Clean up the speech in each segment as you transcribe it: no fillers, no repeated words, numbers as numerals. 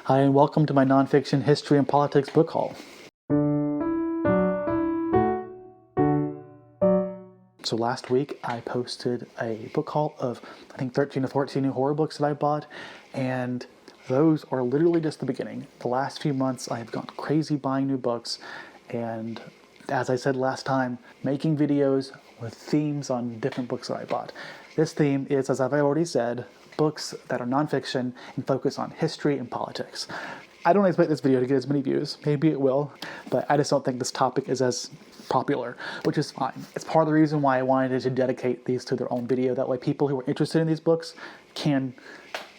Hi, and welcome to my Nonfiction History and Politics book haul. So last week I posted a book haul of, I think, 13 or 14 new horror books that I bought, and those are literally just the beginning. The last few months I have gone crazy buying new books, and as I said last time, making videos with themes on different books that I bought. This theme is, as I've already said, books that are nonfiction and focus on history and politics. I don't expect this video to get as many views. Maybe it will, but I just don't think this topic is as popular, which is fine. It's part of the reason why I wanted to dedicate these to their own video. That way people who are interested in these books can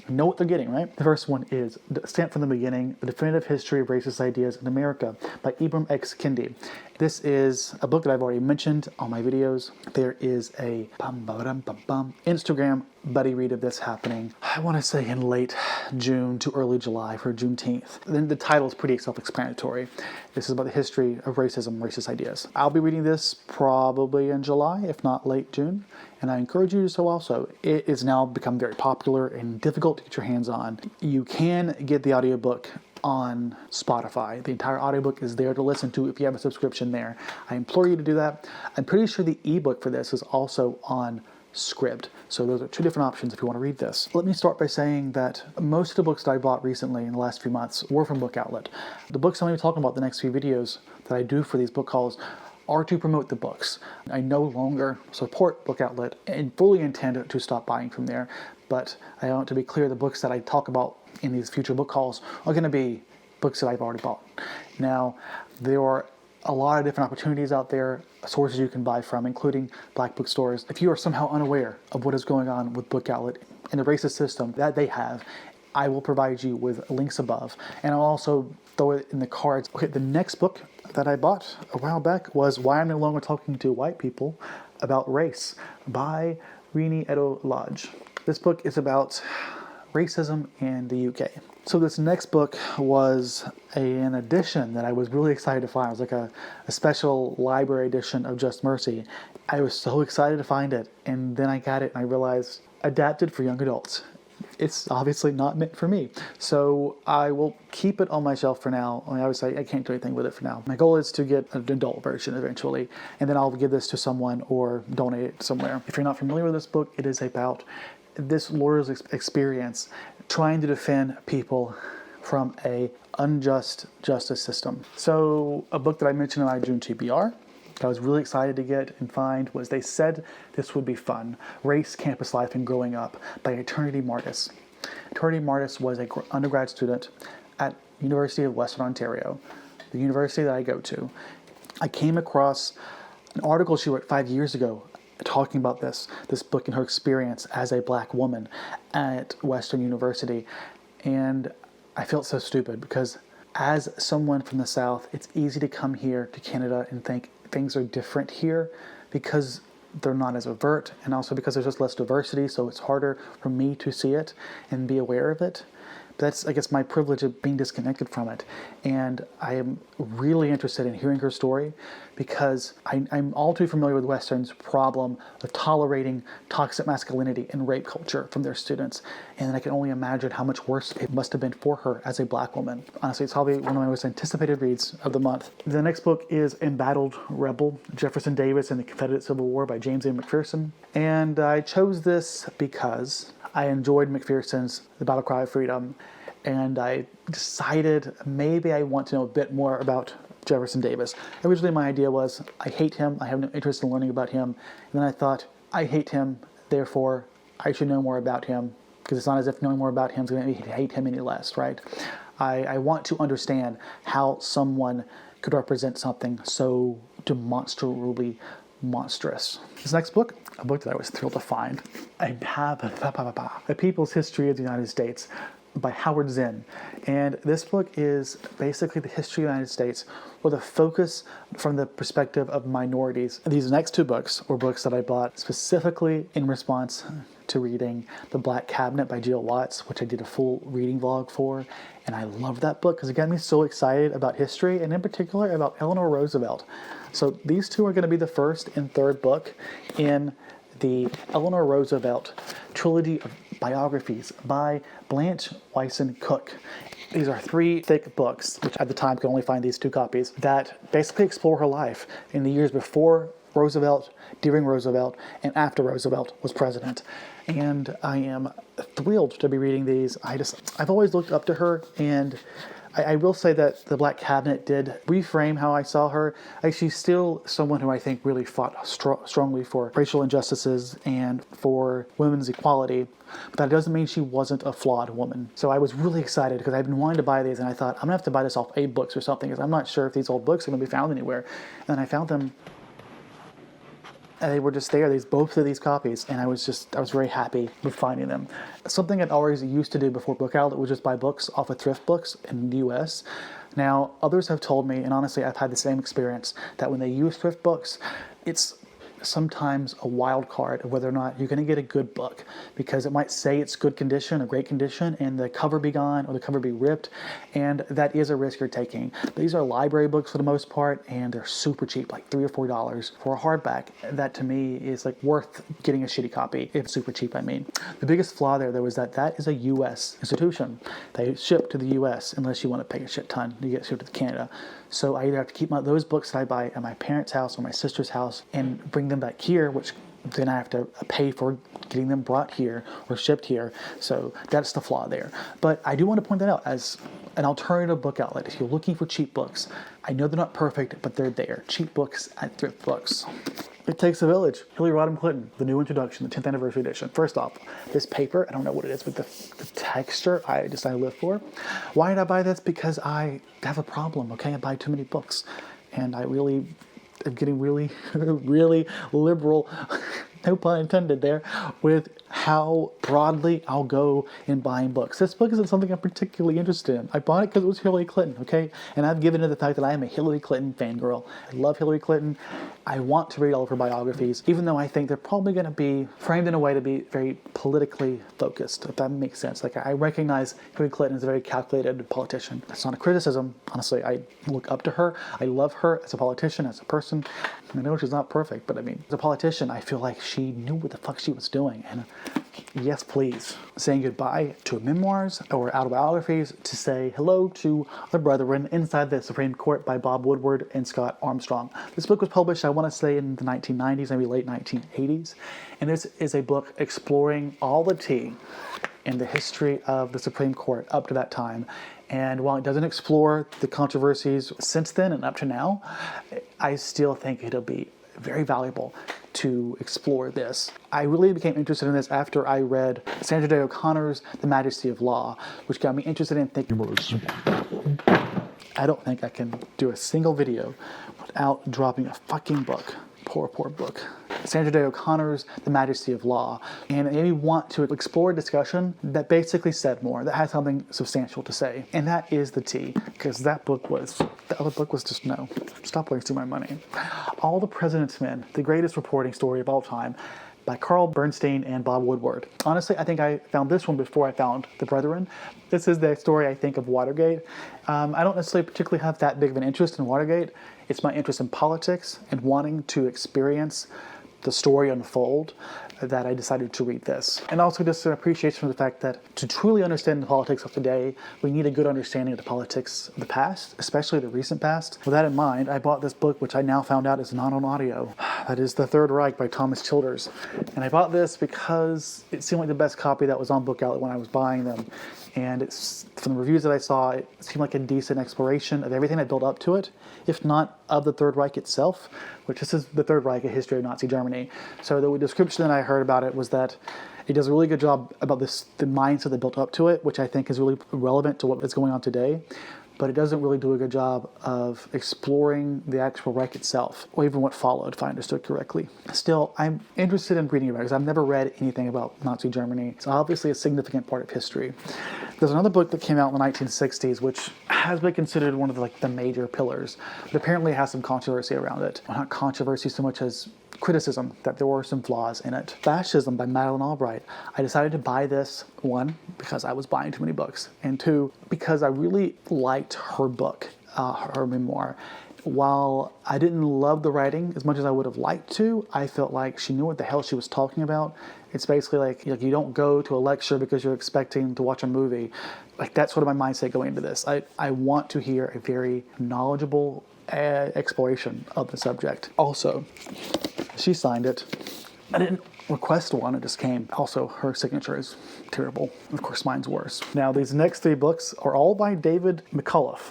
know what they're getting, right? The first one is Stamped from the Beginning, The Definitive History of Racist Ideas in America by Ibram X. Kendi. This is a book that I've already mentioned on my videos. There is a Instagram buddy read of this happening, I want to say in late June to early July for Juneteenth. Then the title is pretty self-explanatory. This is about the history of racism, racist ideas. I'll be reading this probably in July, if not late June, and I encourage you to so also. It is now become very popular and difficult to get your hands on. You can get the audiobook on Spotify. The entire audiobook is there to listen to if you have a subscription there. I implore you to do that. I'm pretty sure the ebook for this is also on Scribd. So those are two different options if you want to read this. Let me start by saying that most of the books that I bought recently in the last few months were from Book Outlet. The books I'm going to be talking about the next few videos that I do for these book hauls are to promote the books. I no longer support Book Outlet and fully intend to stop buying from there, but I want to be clear, the books that I talk about in these future book hauls are going to be books that I've already bought. Now, there are a lot of different opportunities out there, sources you can buy from, including black bookstores. If you are somehow unaware of what is going on with Book Outlet and the racist system that they have, I will provide you with links above, and I'll also throw it in the cards. Okay, the next book that I bought a while back was Why I'm No Longer Talking to White People About Race by Reni Eddo-Lodge. This book is about racism in the UK. So this next book was an edition that I was really excited to find. It was like a special library edition of Just Mercy. I was so excited to find it, and then I got it and I realized adapted for young adults. It's obviously not meant for me. So I will keep it on my shelf for now. I mean, obviously I can't do anything with it for now. My goal is to get an adult version eventually, and then I'll give this to someone or donate it somewhere. If you're not familiar with this book, it is about this lawyer's experience trying to defend people from a unjust justice system. So a book that I mentioned in my June TBR that I was really excited to get and find was They Said This Would Be Fun, Race, Campus Life, and Growing Up by Eternity Martis. Eternity Martis was an undergrad student at University of Western Ontario, the university that I go to. I came across an article she wrote 5 years ago talking about this book and her experience as a black woman at Western University. And I felt so stupid because as someone from the South, it's easy to come here to Canada and think things are different here because they're not as overt, and also because there's just less diversity, so it's harder for me to see it and be aware of it. But that's, I guess, my privilege of being disconnected from it. And I am really interested in hearing her story because I'm all too familiar with Western's problem of tolerating toxic masculinity and rape culture from their students. And I can only imagine how much worse it must have been for her as a black woman. Honestly, it's probably one of my most anticipated reads of the month. The next book is Embattled Rebel, Jefferson Davis and the Confederate Civil War by James A. McPherson. And I chose this because I enjoyed McPherson's The Battle Cry of Freedom, and I decided maybe I want to know a bit more about Jefferson Davis. Originally my idea was, I hate him, I have no interest in learning about him, and then I thought, I hate him, therefore I should know more about him, because it's not as if knowing more about him is going to make me hate him any less, right? I want to understand how someone could represent something so demonstrably monstrous. This next book, a book that I was thrilled to find, A People's History of the United States by Howard Zinn. And this book is basically the history of the United States with a focus from the perspective of minorities. These next two books were books that I bought specifically in response to reading The Black Cabinet by Jill Watts, which I did a full reading vlog for. And I love that book because it got me so excited about history, and in particular about Eleanor Roosevelt. So these two are going to be the first and third book in the Eleanor Roosevelt trilogy of biographies by Blanche, Wiesen, Cook. These are 3 thick books, which at the time could only find these 2 copies, that basically explore her life in the years before Roosevelt, during Roosevelt, and after Roosevelt was president. And I am thrilled to be reading these. I've always looked up to her, and I will say that The Black Cabinet did reframe how I saw her. She's still someone who I think really fought strongly for racial injustices and for women's equality. But that doesn't mean she wasn't a flawed woman. So I was really excited because I've been wanting to buy these, and I thought, I'm going to have to buy this off Abe Books or something, because I'm not sure if these old books are going to be found anywhere. And I found them, and they were just there, both of these copies, and I was very happy with finding them. Something I'd always used to do before Book Outlet was just buy books off of thrift books in the US. Now, others have told me, and honestly I've had the same experience, that when they use thrift books, it's sometimes a wild card of whether or not you're going to get a good book, because it might say it's good condition or great condition and the cover be gone or the cover be ripped, and that is a risk you're taking. But these are library books for the most part, and they're super cheap, like $3 or $4 for a hardback. That to me is like worth getting a shitty copy, if super cheap I mean. The biggest flaw there though is that is a US institution. They ship to the US unless you want to pay a shit ton. You get shipped to Canada. So I either have to keep those books that I buy at my parents' house or my sister's house and bring them back here, which then I have to pay for getting them brought here or shipped here. So that's the flaw there. But I do want to point that out as an alternative book outlet. If you're looking for cheap books, I know they're not perfect, but they're there. Cheap books at thrift books. It Takes a Village, Hillary Rodham Clinton, the new introduction, the 10th anniversary edition. First off, this paper, I don't know what it is, but the texture I live for. Why did I buy this? Because I have a problem, okay? I buy too many books, and I really am getting really, really liberal, no pun intended there, with how broadly I'll go in buying books. This book isn't something I'm particularly interested in. I bought it because it was Hillary Clinton, okay? And I've given it the fact that I am a Hillary Clinton fangirl. I love Hillary Clinton. I want to read all of her biographies, even though I think they're probably going to be framed in a way to be very politically focused, if that makes sense. Like, I recognize Hillary Clinton as a very calculated politician. That's not a criticism. Honestly, I look up to her. I love her as a politician, as a person. I know she's not perfect, but I mean, as a politician, I feel like she knew what the fuck she was doing. And yes, please. Saying goodbye to memoirs or autobiographies to say hello to the brethren inside the Supreme Court by Bob Woodward and Scott Armstrong. This book was published, I want to say, in the 1990s, maybe late 1980s. And this is a book exploring all the tea in the history of the Supreme Court up to that time. And while it doesn't explore the controversies since then and up to now, I still think it'll be very valuable to explore this. I really became interested in this after I read Sandra Day O'Connor's The Majesty of Law, which got me interested in thinking about this. I don't think I can do a single video without dropping a fucking book. Poor book. Sandra Day O'Connor's The Majesty of Law. And it made me want to explore a discussion that basically said more, that had something substantial to say. And that is the tea, because the other book was just no. Stop wasting my money. All the President's Men, the greatest reporting story of all time, by Carl Bernstein and Bob Woodward. Honestly, I think I found this one before I found The Brethren. This is the story, I think, of Watergate. I don't necessarily particularly have that big of an interest in Watergate. It's my interest in politics and wanting to experience the story unfold that I decided to read this. And also just an appreciation for the fact that to truly understand the politics of today, we need a good understanding of the politics of the past, especially the recent past. With that in mind, I bought this book, which I now found out is not on audio. That is The Third Reich by Thomas Childers. And I bought this because it seemed like the best copy that was on Book Outlet when I was buying them. And it's, from the reviews that I saw, it seemed like a decent exploration of everything that built up to it, if not of the Third Reich itself, which this is the Third Reich, a history of Nazi Germany. So the description that I heard about it was that it does a really good job about the mindset that built up to it, which I think is really relevant to what is going on today. But it doesn't really do a good job of exploring the actual Reich itself, or even what followed, if I understood correctly. Still, I'm interested in reading about it, because I've never read anything about Nazi Germany. It's obviously a significant part of history. There's another book that came out in the 1960s, which has been considered one of the major pillars, but apparently has some controversy around it. Well, not controversy so much as criticism that there were some flaws in it. Fascism by Madeleine Albright. I decided to buy this, one, because I was buying too many books, and two, because I really liked her book, her memoir. While I didn't love the writing as much as I would have liked to, I felt like she knew what the hell she was talking about. It's basically like you don't go to a lecture because you're expecting to watch a movie. Like that's sort of my mindset going into this. I want to hear a very knowledgeable exploration of the subject. Also, she signed it. I didn't request one, it just came. Also, her signature is terrible. Of course, mine's worse. Now, these next 3 books are all by David McCullough.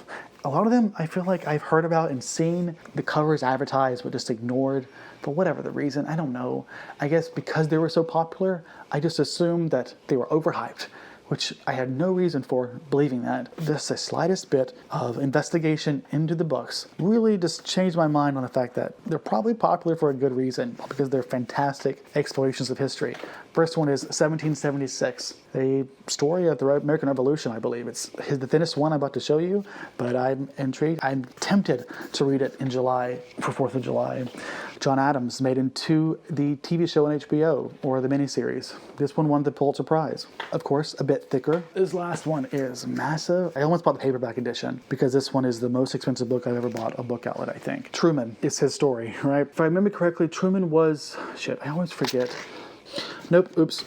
A lot of them I feel like I've heard about and seen the covers advertised but just ignored for whatever the reason. I don't know. I guess because they were so popular, I just assumed that they were overhyped, which I had no reason for believing that. Just the slightest bit of investigation into the books really just changed my mind on the fact that they're probably popular for a good reason, because they're fantastic explorations of history. First one is 1776, a story of the American Revolution, I believe. It's the thinnest one I'm about to show you, but I'm intrigued. I'm tempted to read it in July, for 4th of July. John Adams made into the TV show on HBO, or the miniseries. This one won the Pulitzer Prize. Of course, a bit thicker. This last one is massive. I almost bought the paperback edition, because this one is the most expensive book I've ever bought a book outlet, I think. Truman is his story, right? If I remember correctly, Truman was, I always forget. Nope, oops.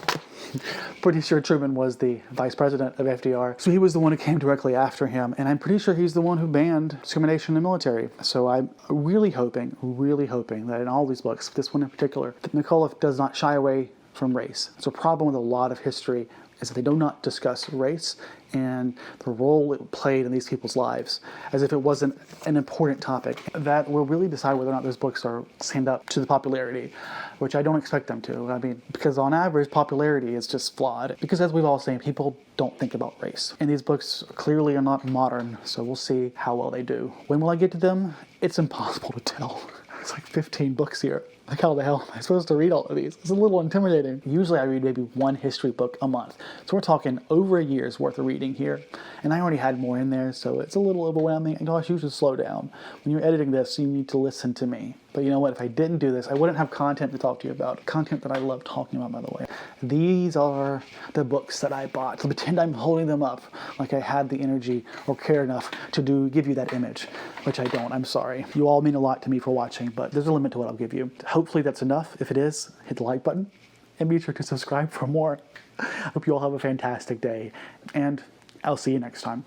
Pretty sure Truman was the vice president of FDR. So he was the one who came directly after him. And I'm pretty sure he's the one who banned discrimination in the military. So I'm really hoping that in all these books, this one in particular, that McCullough does not shy away from race. It's a problem with a lot of history is that they do not discuss race and the role it played in these people's lives, as if it wasn't an important topic. That will really decide whether or not those books are stand up to the popularity, which I don't expect them to. I mean, because on average, popularity is just flawed. Because as we've all seen, people don't think about race. And these books clearly are not modern, so we'll see how well they do. When will I get to them? It's impossible to tell. It's like 15 books here. Like, how the hell am I supposed to read all of these? It's a little intimidating. Usually I read maybe one history book a month. So we're talking over a year's worth of reading here. And I already had more in there, so it's a little overwhelming. And gosh, you should slow down. When you're editing this, you need to listen to me. But you know what? If I didn't do this, I wouldn't have content to talk to you about. Content that I love talking about, by the way. These are the books that I bought. So pretend I'm holding them up like I had the energy or care enough to give you that image, which I don't. I'm sorry. You all mean a lot to me for watching, but there's a limit to what I'll give you. Hopefully that's enough. If it is, hit the like button and be sure to subscribe for more. I hope you all have a fantastic day, and I'll see you next time.